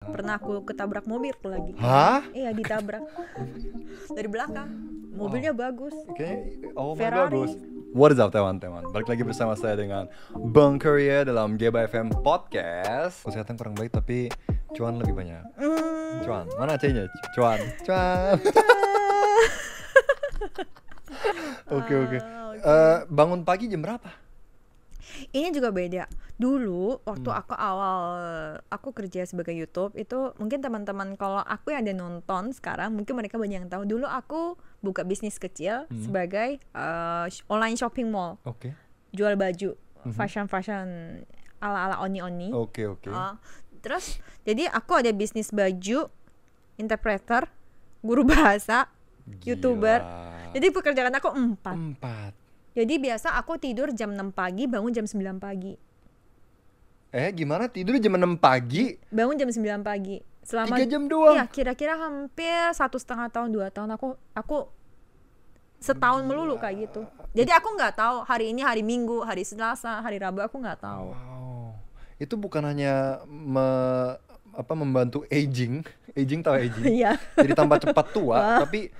Pernah aku ketabrak mobil lagi. Hah? Iya, ditabrak dari belakang. Mobilnya bagus. Oke, oh my Ferrari. bagus. What is up teman-teman? Balik lagi bersama saya dengan Bang Korea dalam GBA FM Podcast. Kesehatan kurang baik tapi cuan lebih banyak. Cuan, mana C-nya? Cuan. Oke. Bangun pagi jam berapa? Ini juga beda. Dulu waktu aku kerja sebagai YouTube itu, mungkin teman-teman kalau aku yang ada nonton sekarang mungkin mereka banyak yang tahu. Dulu aku buka bisnis kecil sebagai online shopping mall. Oke. Jual baju, fashion ala-ala oni-oni. Oke. Terus jadi aku ada bisnis baju, interpreter, guru bahasa, YouTuber. Jadi pekerjaan aku 4. Jadi biasa aku tidur jam 6 pagi, bangun jam 9 pagi. Gimana tidur jam 6 pagi? Bangun jam 9 pagi. Selama 3 jam doang? Iya, kira-kira hampir 1,5 tahun, 2 tahun aku setahun melulu kayak gitu. Jadi aku nggak tahu hari ini hari Minggu, hari Selasa, hari Rabu aku nggak tahu. Wow. Itu bukan hanya membantu aging tahu aging. Iya. Jadi tambah cepat tua, tapi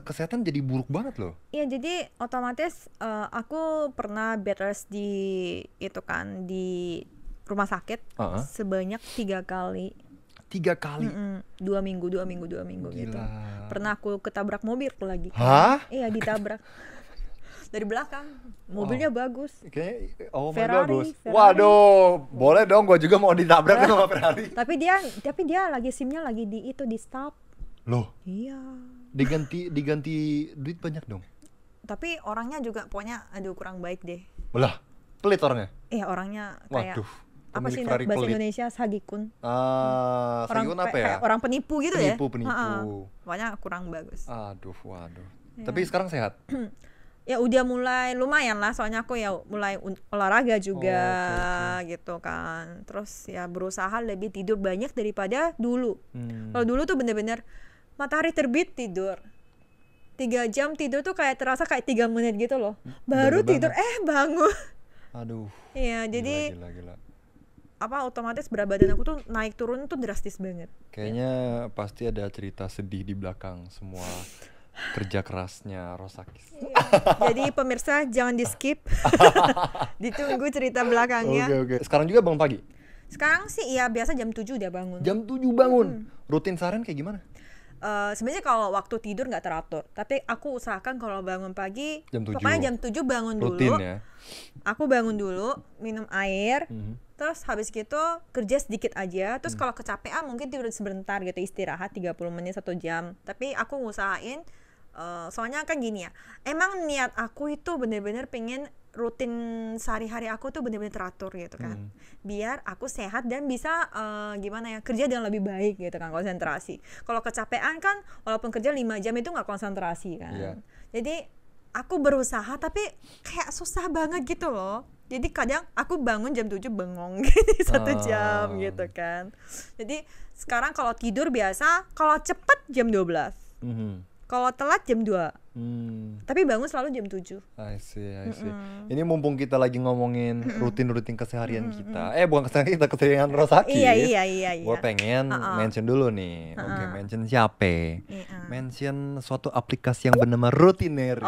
kesehatan jadi buruk banget loh. Iya, jadi otomatis aku pernah bed rest di rumah sakit sebanyak 3 kali. 3 kali? 2 minggu Gila. gitu. Pernah aku ketabrak mobil lagi. Hah? Iya, ditabrak dari belakang. Mobilnya bagus. Kayaknya Ferrari. bagus. Waduh, boleh dong, gue juga mau ditabrak sama Ferrari. Tapi dia lagi SIM-nya lagi di stop. Loh? Iya. Diganti duit banyak dong. Tapi orangnya juga pokoknya kurang baik deh. Lah, pelit orangnya? Iya, orangnya kayak Waduh. apa sih Ferrari bahasa pelit. Indonesia, sagikun. Sagikun apa ya? Kayak orang penipu gitu ya. Penipu. Pokoknya kurang bagus. Waduh. Tapi sekarang sehat? Ya udah mulai lumayan lah, soalnya aku ya mulai olahraga juga gitu kan. Terus ya berusaha lebih tidur banyak daripada dulu. Kalau dulu tuh bener-bener matahari terbit tidur 3 jam, tidur tuh kayak terasa kayak 3 menit gitu loh. Baru tidur bangun. Aduh. Iya, jadi Gila. otomatis berat badan aku tuh naik turun tuh drastis banget. Kayaknya pasti ada cerita sedih di belakang semua kerja kerasnya Rosakis. Jadi pemirsa jangan di skip. Ditunggu cerita belakangnya. Oke. Sekarang juga bangun pagi? Sekarang sih ya biasa jam 7 udah bangun. Jam 7 bangun? Rutin seharian kayak gimana? Sebenarnya kalau waktu tidur nggak teratur, tapi aku usahakan kalau bangun pagi jam 7. pokoknya jam 7 bangun dulu. Rutin ya? Aku bangun dulu, minum air, terus habis gitu kerja sedikit aja, terus kalau kecapean mungkin tidur sebentar gitu, istirahat 30 menit 1 jam. Tapi aku ngusahain, soalnya kan gini ya, emang niat aku itu bener-bener pengen rutin sehari-hari aku tuh bener-bener teratur gitu kan, biar aku sehat dan bisa kerja dengan lebih baik gitu kan, konsentrasi. Kalau kecapean kan walaupun kerja 5 jam itu nggak konsentrasi kan. Jadi aku berusaha tapi kayak susah banget gitu loh. Jadi kadang aku bangun jam 7 bengong gitu 1 jam gitu kan. Jadi sekarang kalau tidur biasa kalau cepet jam 12, kalau telat jam 2. Tapi bangun selalu jam 7. I see. Ini mumpung kita lagi ngomongin rutin keseharian kita. Bukan keseharian kita, keseharian Rosakis. Iya. Gue pengen mention dulu nih. Oke, mention siapa? Mention suatu aplikasi yang bernama Rutinary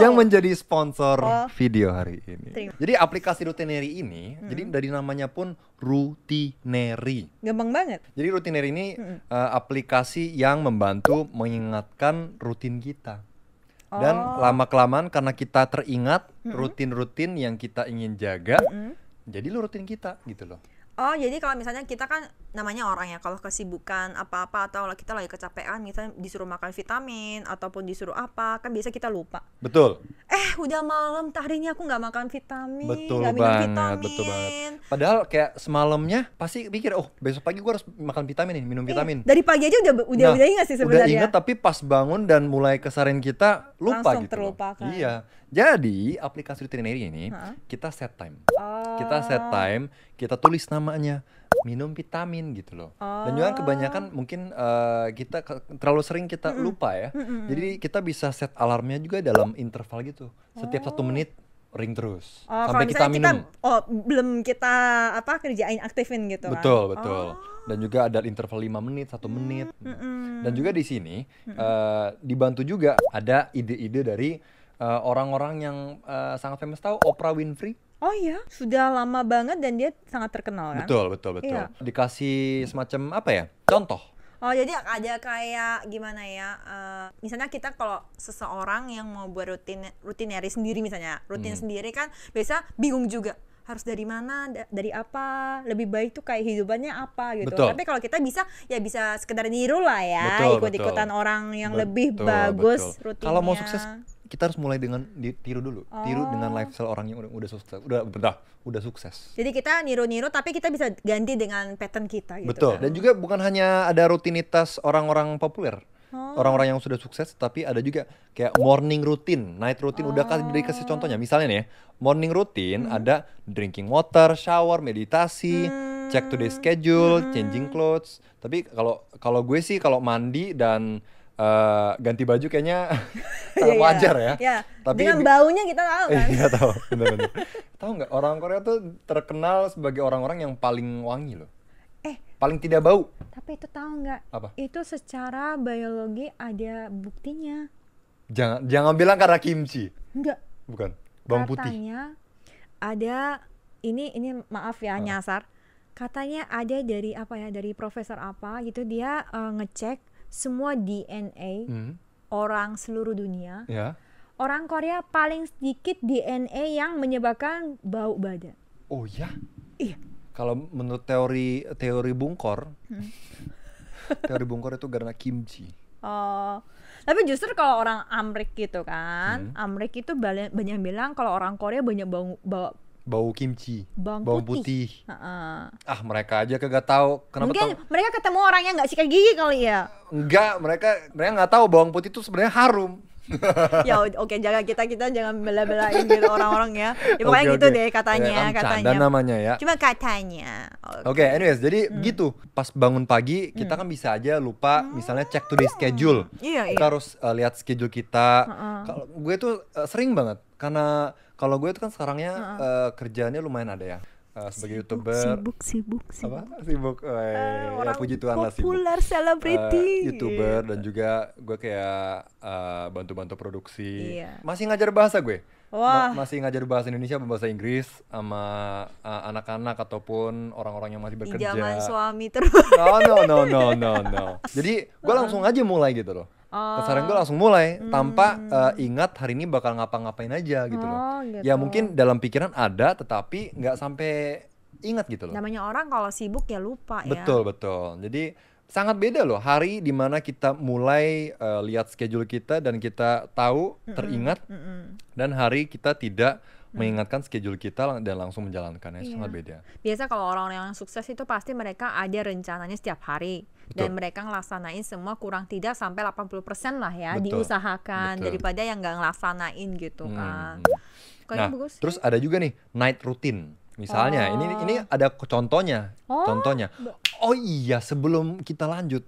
yang menjadi sponsor video hari ini. Jadi aplikasi Rutinary ini, jadi dari namanya pun Rutinary. Gampang banget. Jadi Rutinary ini aplikasi yang membantu mengingatkan rutin kita. Dan lama-kelamaan karena kita teringat rutin-rutin yang kita ingin jaga, jadi lu rutin kita gitu loh. Jadi kalau misalnya kita kan namanya orang ya, kalau kesibukan apa-apa atau kita lagi kecapean, misalnya disuruh makan vitamin ataupun disuruh apa, kan biasa kita lupa. Betul. Udah malam, hari ini aku nggak makan vitamin, Betul nggak minum banget. vitamin. Padahal kayak semalamnya pasti pikir, besok pagi gue harus makan vitamin nih, minum vitamin. Dari pagi aja udah ingat sih sebenarnya. Udah ingat, tapi pas bangun dan mulai keseharian kita lupa langsung gitu. Terlupakan. Iya. Jadi aplikasi Rutinary ini kita set time. Kita set time, kita tulis namanya, minum vitamin gitu loh. Dan juga kebanyakan mungkin kita terlalu sering kita lupa ya. Jadi kita bisa set alarmnya juga dalam interval gitu. Setiap 1 menit ring terus Oh, sampai kita minum. Belum kita kerjain aktifin gitu kan. Betul. Dan juga ada interval 5 menit, 1 menit. Dan juga di sini dibantu juga ada ide-ide dari orang-orang yang sangat famous. Tahu Oprah Winfrey? Oh iya, sudah lama banget dan dia sangat terkenal kan? Betul. Iya. Dikasih semacam contoh. Oh, jadi ada kayak gimana ya, misalnya kita kalau seseorang yang mau buat rutinary sendiri misalnya, sendiri kan biasa bingung juga, harus dari mana, dari apa, lebih baik tuh kayak hidupannya apa gitu. Betul. Tapi kalau kita bisa sekedar niru lah ya, ikut-ikutan orang yang lebih bagus rutinnya. Kalau mau sukses, kita harus mulai dengan tiru dulu, tiru dengan lifestyle orang yang udah sukses, udah sukses. Jadi kita niru-niru, tapi kita bisa ganti dengan pattern kita gitu. Betul. Kan? Dan juga bukan hanya ada rutinitas orang-orang populer, orang-orang yang sudah sukses, tapi ada juga kayak morning routine, night routine. Udah dikasih contohnya, misalnya nih ya, morning routine ada drinking water, shower, meditasi, check today's schedule, changing clothes. Tapi kalau gue sih kalau mandi dan ganti baju kayaknya wajar ya. Tapi dengan baunya kita tahu kan. Iya tahu, benar. Tahu nggak, orang Korea tuh terkenal sebagai orang-orang yang paling wangi loh. Paling tidak bau. Tapi itu tahu nggak? Apa? Itu secara biologi ada buktinya. Jangan bilang karena kimchi. Enggak. Bukan. Bawang putih. Katanya ada ini maaf ya nyasar. Katanya ada dari dari profesor apa gitu, dia ngecek semua DNA orang seluruh dunia. Orang Korea paling sedikit DNA yang menyebabkan bau badan. Oh ya? Iya. Kalau menurut teori bungkor, teori bungkor itu karena kimchi. Oh, tapi justru kalau orang Amrik gitu kan, Amrik itu banyak bilang kalau orang Korea banyak bau kimchi, bawang putih. Mereka aja kagak tahu kenapa. Mungkin mereka ketemu orang yang nggak sikat gigi kali ya. Enggak, mereka nggak tahu bawang putih itu sebenarnya harum. Ya oke, kita jangan bela-belain gitu orang-orang ya. Pokoknya gitu deh katanya. Canda namanya ya. Cuma katanya. Oke, anyways, jadi gitu. Pas bangun pagi kita kan bisa aja lupa misalnya check today's schedule. Kita harus lihat schedule kita. Kalau gue tuh sering banget karena kalau gue itu kan sekarangnya kerjaannya lumayan ada ya. Sebagai YouTuber sibuk ya puji Tuhan lah, sibuk populer selebriti YouTuber dan juga gue kayak bantu-bantu produksi. Masih ngajar bahasa gue. Masih ngajar bahasa Indonesia, bahasa Inggris sama anak-anak ataupun orang-orang yang masih bekerja. Idaman suami terus. No. Jadi gue langsung aja mulai gitu loh. Keseharian gue langsung mulai tanpa ingat hari ini bakal ngapa-ngapain aja gitu loh. Gitu. Ya mungkin dalam pikiran ada tetapi nggak sampai ingat gitu loh. Namanya orang kalau sibuk ya lupa ya. Betul. Jadi sangat beda loh hari dimana kita mulai lihat schedule kita dan kita tahu teringat dan hari kita tidak mengingatkan schedule kita dan langsung menjalankannya. Sangat beda. Biasa kalau orang-orang yang sukses itu pasti mereka ada rencananya setiap hari. Dan mereka ngelaksanain semua kurang tidak sampai 80% lah ya. Diusahakan daripada yang nggak ngelaksanain gitu kan. Nah, bagus, terus ada juga nih night routine. Misalnya ini ada contohnya. Oh iya, sebelum kita lanjut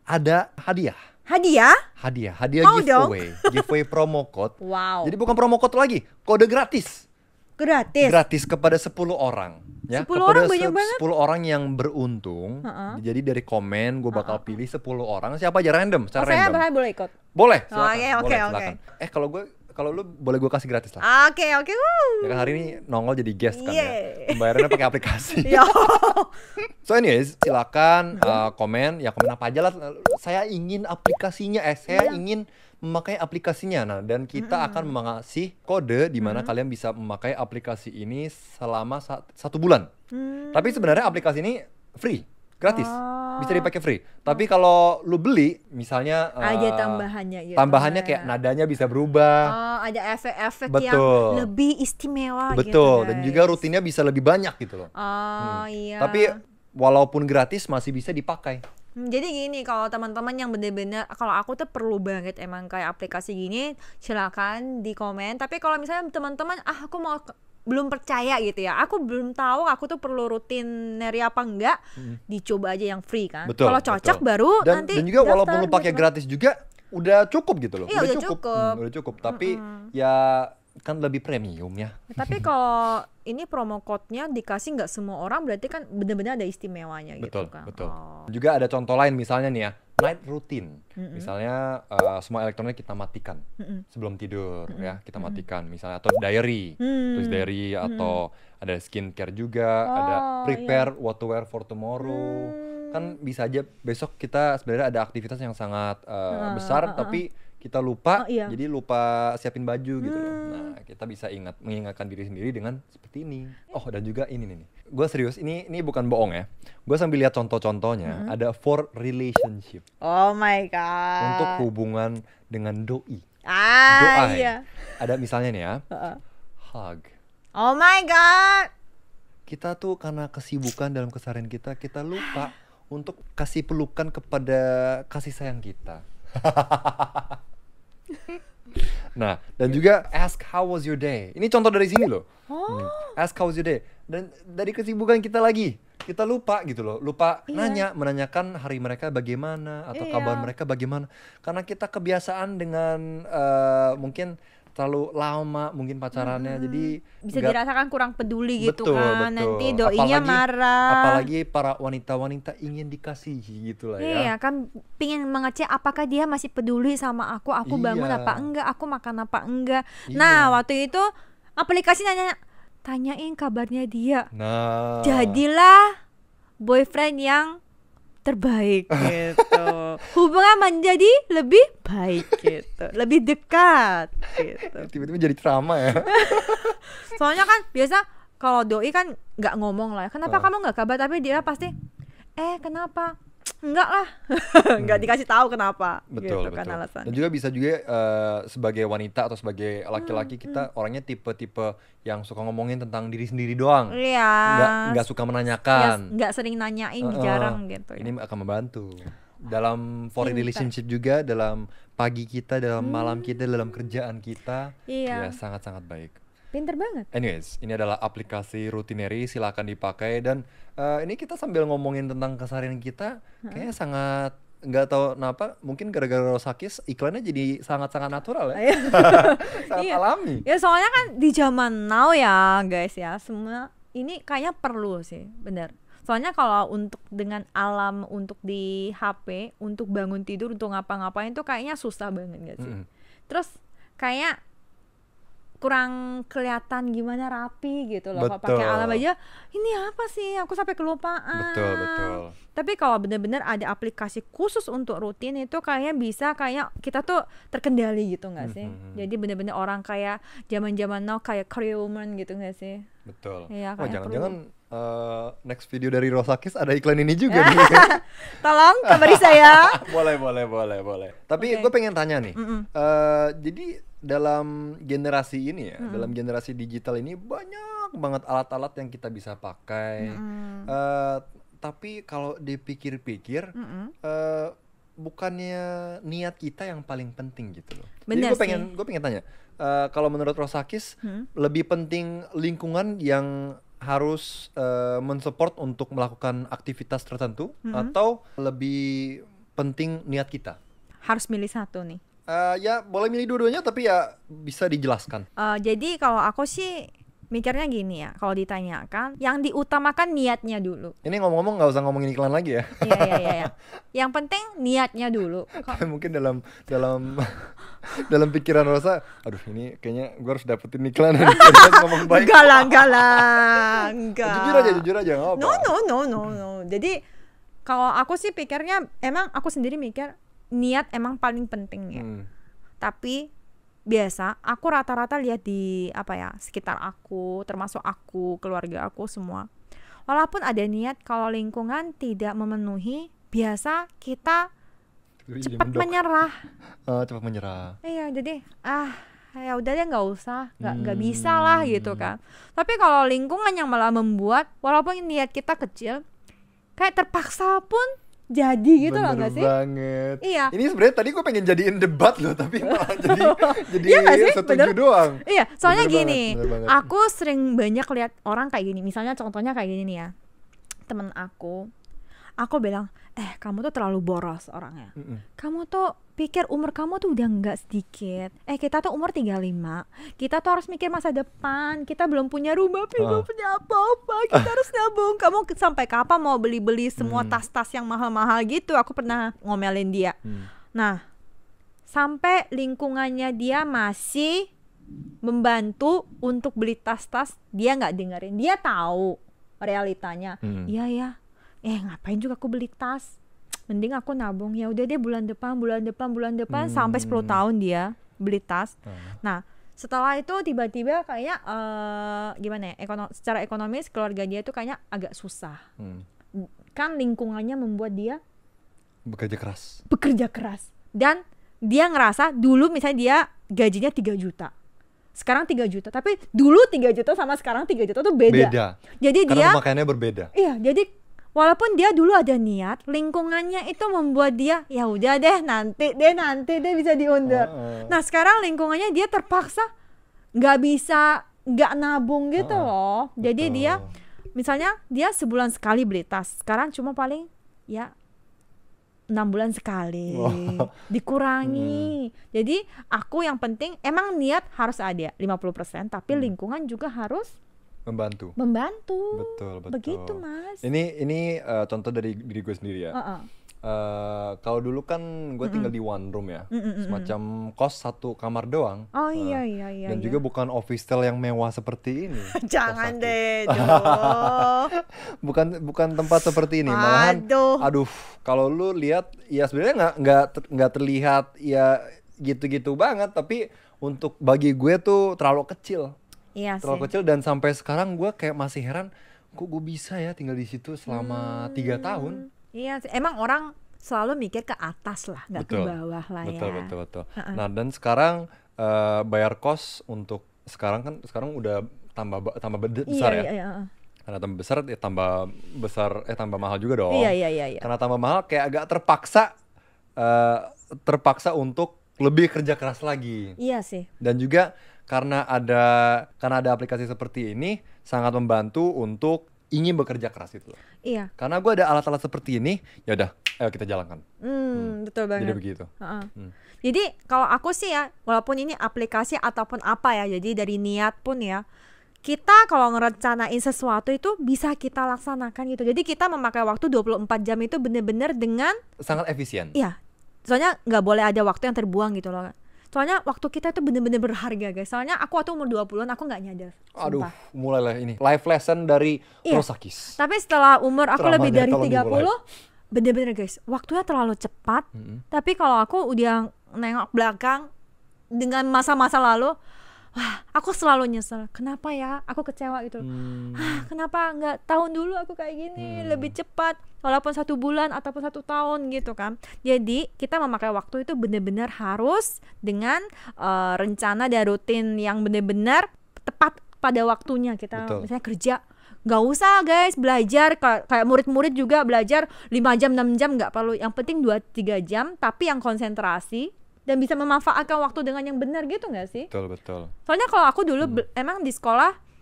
ada hadiah giveaway promo code. Wow. Jadi bukan promo code lagi, kode gratis kepada 10 orang ya. 10 orang banyak banget. 10 orang yang beruntung. Jadi dari komen gue bakal pilih 10 orang, siapa aja random, secara random. Saya boleh ikut? Boleh, Oke. Silakan. Kalau lu boleh gue kasih gratis lah. Oke. Ya kan hari ini nongol jadi guest kan ya. Pembayarannya pakai aplikasi. So anyways, silakan komen apa aja lah. Saya ingin aplikasinya, saya ingin memakai aplikasinya. Nah, dan kita akan mengasih kode di mana kalian bisa memakai aplikasi ini selama 1 bulan. Tapi sebenarnya aplikasi ini free, gratis. Bisa dipakai free. Tapi kalau lu beli misalnya ada tambahannya gitu. Tambahannya kayak nadanya bisa berubah. Ada efek-efek yang lebih istimewa gitu. Betul. Dan juga rutinnya bisa lebih banyak gitu loh. Iya. Tapi walaupun gratis masih bisa dipakai. Jadi gini, kalau teman-teman yang bener-bener, kalau aku tuh perlu banget emang kayak aplikasi gini, silakan di komen. Tapi kalau misalnya teman-teman, aku mau belum percaya gitu ya, aku belum tahu aku tuh perlu rutinary apa enggak, dicoba aja yang free kan. Kalau cocok baru nanti dan juga walaupun lu pakai gratis juga udah cukup gitu loh. Iya, udah cukup. Tapi ya kan lebih premium ya. Tapi kalau ini promo code-nya dikasih nggak semua orang, berarti kan benar-benar ada istimewanya gitu kan. Betul. Juga ada contoh lain misalnya nih ya, night routine. Misalnya semua elektronik kita matikan sebelum tidur ya, kita matikan misalnya, atau diary, tulis diary, atau ada skincare juga, ada prepare what to wear for tomorrow. Kan bisa aja besok kita sebenarnya ada aktivitas yang sangat besar tapi kita lupa, jadi lupa siapin baju gitu loh. Nah, kita bisa mengingatkan diri sendiri dengan seperti ini. Oh, dan juga ini nih. Gue serius, ini bukan bohong ya. Gue sambil lihat contoh-contohnya, ada for relationship. Oh my god. Untuk hubungan dengan doi. Doa. Iya. Ada misalnya nih ya. Hug. Oh my god. Kita tuh karena kesibukan dalam keseharian kita lupa untuk kasih pelukan kepada kasih sayang kita. Nah, dan juga ask how was your day. Ini contoh dari sini loh. Ask how was your day. Dan dari kesibukan kita lagi, kita lupa gitu loh. Lupa menanyakan hari mereka bagaimana, atau kabar mereka bagaimana. Karena kita kebiasaan dengan mungkin terlalu lama mungkin pacarannya, jadi bisa dirasakan kurang peduli gitu kan. Nanti doinya marah. Apalagi para wanita-wanita ingin dikasihi gitu lah ya. Iya kan, pingin mengecek apakah dia masih peduli sama aku bangun apa enggak, aku makan apa enggak. Nah, waktu itu aplikasi tanyain kabarnya dia. Nah, jadilah boyfriend yang terbaik gitu. Hubungan menjadi lebih baik gitu, lebih dekat gitu. Tiba-tiba jadi drama ya. Soalnya kan biasa kalau doi kan nggak ngomong lah, kenapa kamu nggak kabar, tapi dia pasti kenapa, enggak lah. Nggak dikasih tahu kenapa. Betul, gitu betul. Kan alasan. Dan juga bisa juga sebagai wanita atau sebagai laki-laki kita orangnya tipe-tipe yang suka ngomongin tentang diri sendiri doang. Iya. Nggak suka menanyakan. Nggak sering nanyain, jarang gitu. Ini akan membantu dalam foreign relationship juga, dalam pagi kita, dalam malam kita, dalam kerjaan kita. Ya sangat-sangat baik. Pinter banget. Anyways, ini adalah aplikasi Routinary, silakan dipakai. Dan ini kita sambil ngomongin tentang keseharian kita, kayaknya sangat, nggak tahu kenapa, mungkin gara-gara Rosakis iklannya jadi sangat-sangat natural ya. Sangat alami. Ya soalnya kan di zaman now ya guys ya, semua ini kayaknya perlu sih, bener. Soalnya kalau untuk dengan alam, untuk di HP, untuk bangun tidur, untuk ngapa-ngapain tuh kayaknya susah banget gak sih? Terus kayak kurang kelihatan gimana rapi gitu loh. Kalau pakai alam aja, ini apa sih? Aku sampai kelupaan. Betul. Tapi kalau benar-benar ada aplikasi khusus untuk rutin itu kayaknya bisa, kayak kita tuh terkendali gitu nggak sih? Jadi benar-benar orang kayak zaman-zaman now kayak career woman gitu nggak sih? Betul. Ya, jangan-jangan next video dari Rosakis ada iklan ini juga nih. Tolong kabari saya. boleh. Tapi gue pengen tanya nih. Jadi dalam generasi ini ya, dalam generasi digital ini banyak banget alat-alat yang kita bisa pakai. Tapi kalau dipikir-pikir, bukannya niat kita yang paling penting gitu loh. Bener. Jadi gue pengen tanya, kalau menurut Rosakis lebih penting lingkungan yang harus mensupport untuk melakukan aktivitas tertentu, atau lebih penting niat kita? Harus milih satu nih. Ya boleh milih dua-duanya, tapi ya bisa dijelaskan. Jadi kalau aku sih mikirnya gini ya, kalau ditanyakan yang diutamakan niatnya dulu. Ini ngomong-ngomong nggak usah ngomongin iklan lagi ya. Iya. Yang penting niatnya dulu. Mungkin dalam pikiran Rosa, aduh ini kayaknya gue harus dapetin iklan dan ngomong baik. Enggak lah. Jujur aja nggak apa-apa. No. Jadi kalau aku sih pikirnya, emang aku sendiri mikir niat emang paling penting ya. Tapi biasa aku rata-rata lihat di sekitar aku, termasuk aku, keluarga aku semua, walaupun ada niat, kalau lingkungan tidak memenuhi, biasa kita cepat menyerah. Cepat menyerah. Iya, jadi ya udah deh, nggak usah, nggak bisa lah gitu kan. Tapi kalau lingkungan yang malah membuat, walaupun niat kita kecil, kayak terpaksa pun jadi gitu loh, nggak sih? Banget. Iya. Ini sebenarnya tadi gue pengen jadiin debat loh, tapi malah jadi iya setuju doang. Iya, soalnya bener banget. Aku sering banyak lihat orang kayak gini. Misalnya contohnya kayak gini nih ya, temen aku aku bilang, kamu tuh terlalu boros orangnya. Kamu tuh pikir umur kamu tuh udah nggak sedikit. Kita tuh umur 35. Kita tuh harus mikir masa depan. Kita belum punya rumah, belum punya apa-apa. Kita harus nabung. Kamu sampai kapan mau beli-beli semua tas-tas yang mahal-mahal gitu? Aku pernah ngomelin dia. Nah, sampai lingkungannya dia masih membantu untuk beli tas-tas, dia nggak dengerin. Dia tahu realitanya. Iya ya, ngapain juga aku beli tas, mending aku nabung. Ya udah deh, bulan depan sampai 10 tahun dia beli tas. Nah, setelah itu tiba-tiba kayaknya gimana ya, secara ekonomis keluarga dia tuh kayaknya agak susah. Kan lingkungannya membuat dia bekerja keras. Dan dia ngerasa dulu misalnya dia gajinya 3 juta. Sekarang 3 juta, tapi dulu 3 juta sama sekarang 3 juta tuh beda. Jadi karena pemakaiannya berbeda. Iya, jadi walaupun dia dulu ada niat, lingkungannya itu membuat dia ya udah deh, nanti deh bisa diundur. Nah, sekarang lingkungannya dia terpaksa nggak nabung gitu loh. Jadi dia misalnya dia sebulan sekali beli tas, sekarang cuma paling ya 6 bulan sekali, dikurangi. Jadi aku yang penting emang niat harus ada 50%, tapi lingkungan juga harus membantu. Betul. Begitu, Mas. Ini contoh dari diri gue sendiri ya. Kalau dulu kan gue tinggal di one room ya, semacam kos 1 kamar doang. Iya. Dan juga bukan office style yang mewah seperti ini. Jangan deh, bukan tempat seperti ini. Malahan, aduh, kalau lu lihat ya sebenarnya nggak terlihat ya gitu-gitu banget, tapi untuk bagi gue tuh terlalu kecil. Iya sih. Terlalu kecil, dan sampai sekarang gue kayak masih heran, kok gue bisa ya tinggal di situ selama 3 tahun. Iya, emang orang selalu mikir ke atas lah, nggak ke bawah lah ya. Betul. Nah, dan sekarang bayar kos untuk sekarang udah tambah besar ya. Iya. Karena tambah besar ya tambah mahal juga dong. Iya. Karena tambah mahal kayak agak terpaksa untuk lebih kerja keras lagi. Iya sih. Dan juga karena ada aplikasi seperti ini sangat membantu untuk ingin bekerja keras itu. Iya. Karena gue ada alat-alat seperti ini, ya udah, ayo kita jalankan. Betul banget. Jadi begitu. Jadi kalau aku sih ya, walaupun ini aplikasi ataupun apa ya, jadi dari niat pun ya, kita kalau ngerencanain sesuatu itu bisa kita laksanakan gitu. Jadi kita memakai waktu 24 jam itu benar-benar dengan sangat efisien. Iya. Soalnya nggak boleh ada waktu yang terbuang gitu loh. Soalnya waktu kita itu bener-bener berharga, guys. Soalnya aku waktu umur 20-an aku gak nyadar. Aduh, mulailah ini life lesson dari Rosakis. Tapi setelah umur aku lebih dari 30, bener-bener guys, waktunya terlalu cepat. Tapi kalau aku udah nengok belakang dengan masa-masa lalu, wah, aku selalu nyesel. Kenapa ya aku kecewa gitu. Kenapa gak tahun dulu aku kayak gini, lebih cepat. Walaupun 1 bulan ataupun 1 tahun gitu kan. Jadi kita memakai waktu itu benar-benar harus dengan rencana dan rutin yang benar-benar tepat pada waktunya. Kita misalnya kerja, nggak usah guys belajar kayak murid-murid juga belajar 5 jam 6 jam nggak perlu. Yang penting 2-3 jam tapi yang konsentrasi dan bisa memanfaatkan waktu dengan yang benar gitu nggak sih? Betul. Soalnya kalau aku dulu emang di sekolah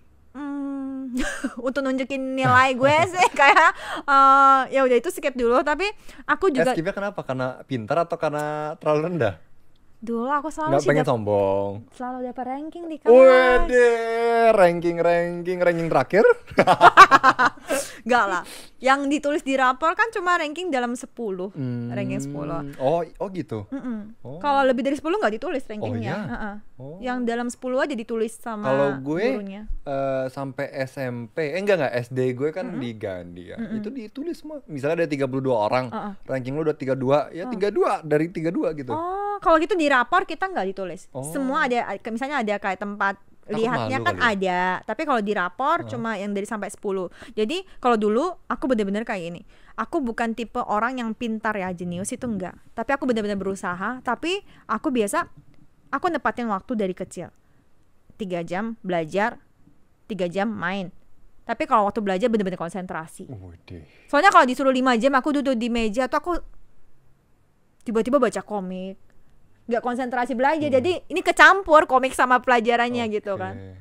untuk nunjukin nilai gue sih kayak ya udah itu skip dulu. Tapi aku juga skipnya kenapa? Karena pintar atau karena terlalu rendah? Dulu aku selalu nggak pengen sombong, selalu dapat ranking di kelas. Wede, ranking terakhir. Enggak lah, yang ditulis di rapor kan cuma ranking dalam 10, ranking 10. Oh gitu. Kalau lebih dari 10 nggak ditulis rankingnya. Yang dalam 10 aja ditulis sama gurunya. Kalau gue sampai SMP, enggak SD gue kan di Gandhi ya. Itu ditulis semua. Misalnya ada 32 orang, ranking lu udah 32, ya 32 dari 32 gitu. Kalau gitu di rapor kita nggak ditulis. Semua ada, misalnya ada kayak tempat lihatnya kan ada, tapi kalau di rapor cuma yang dari sampai 10. Jadi kalau dulu aku benar-benar kayak ini. Aku bukan tipe orang yang pintar ya, jenius itu enggak. Tapi aku benar-benar berusaha, tapi aku nempatin waktu dari kecil. 3 jam belajar, 3 jam main. Tapi kalau waktu belajar benar-benar konsentrasi. Soalnya kalau disuruh 5 jam aku duduk di meja tuh aku tiba-tiba baca komik. Nggak konsentrasi belajar, jadi ini kecampur komik sama pelajarannya gitu kan.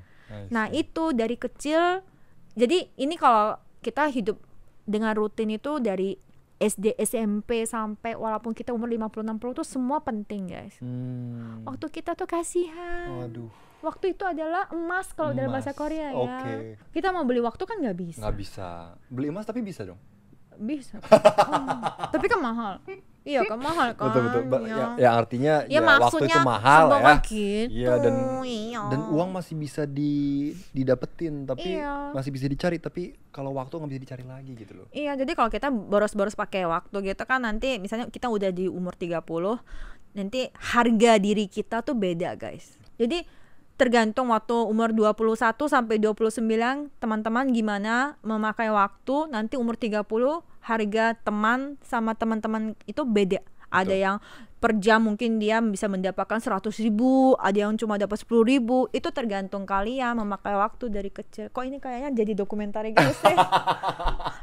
Nah itu dari kecil. Jadi ini kalau kita hidup dengan rutin itu dari SD, SMP sampai walaupun kita umur 50-60 tuh semua penting guys. Waktu kita tuh kasihan. Waduh. Waktu itu adalah emas kalau dalam bahasa Korea ya. Kita mau beli waktu kan nggak bisa. Nggak bisa. Beli emas tapi bisa dong. Bisa. Tapi kan mahal. Iya kan mahal kan. Betul. Ya artinya ya waktu itu mahal ya. Gitu. Iya dan uang masih bisa didapetin tapi masih bisa dicari, tapi kalau waktu nggak bisa dicari lagi gitu loh. Iya, jadi kalau kita boros-boros pakai waktu gitu kan nanti misalnya kita udah di umur 30, nanti harga diri kita tuh beda guys. Jadi tergantung waktu umur 21 sampai 29 teman-teman gimana memakai waktu, nanti umur 30 harga teman sama teman-teman itu beda. Betul. Ada yang per jam mungkin dia bisa mendapatkan 100.000, ada yang cuma dapat 10.000. Itu tergantung kalian memakai waktu dari kecil. Kok ini kayaknya jadi dokumenter gitu sih.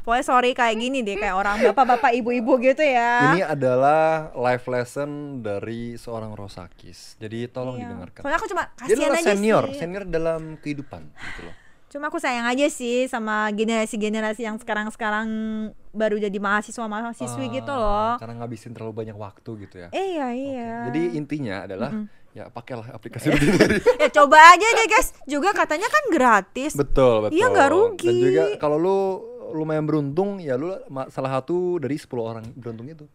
Pokoknya sorry kayak gini deh, kayak orang bapak-bapak ibu-ibu gitu ya. Ini adalah life lesson dari seorang Rosakis. Jadi tolong didengarkan. Soalnya aku cuma kasihan aja senior dalam kehidupan gitu loh. Cuma aku sayang aja sih sama generasi-generasi yang sekarang baru jadi mahasiswa-mahasiswi gitu loh. Karena ngabisin terlalu banyak waktu gitu ya. Iya. Okay. Jadi intinya adalah ya pakailah aplikasi Routinary. Ya coba aja deh guys. Juga katanya kan gratis. Betul. Iya nggak rugi. Dan juga kalau lu lumayan beruntung ya lu salah satu dari 10 orang beruntung itu.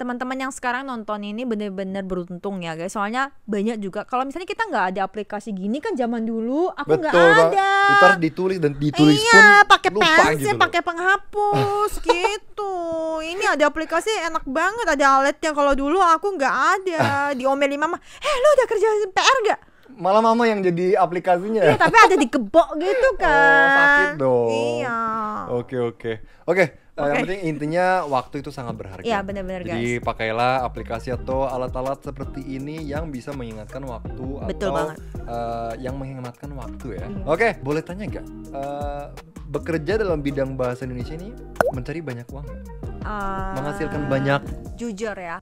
Teman-teman yang sekarang nonton ini bener-bener beruntung ya guys. Soalnya banyak juga kalau misalnya kita nggak ada aplikasi gini kan zaman dulu aku nggak ada. Itu harus ditulis dan ditulis pun pakai gitu pensil, pakai penghapus gitu. Ini ada aplikasi enak banget, ada alatnya. Kalau dulu aku nggak ada. Diomelin mama, lu udah kerja PR nggak? Malah mama yang jadi aplikasinya. Iya, tapi ada di gebok gitu kan. Sakit dong. Iya. Oke. Yang penting intinya waktu itu sangat berharga. Iya benar-benar guys. Jadi pakailah aplikasi atau alat-alat seperti ini yang bisa mengingatkan waktu. Betul atau banget. Yang menghematkan waktu ya. Oke, boleh tanya nggak? Bekerja dalam bidang bahasa Indonesia ini mencari banyak uang nggak? Menghasilkan banyak? Jujur ya,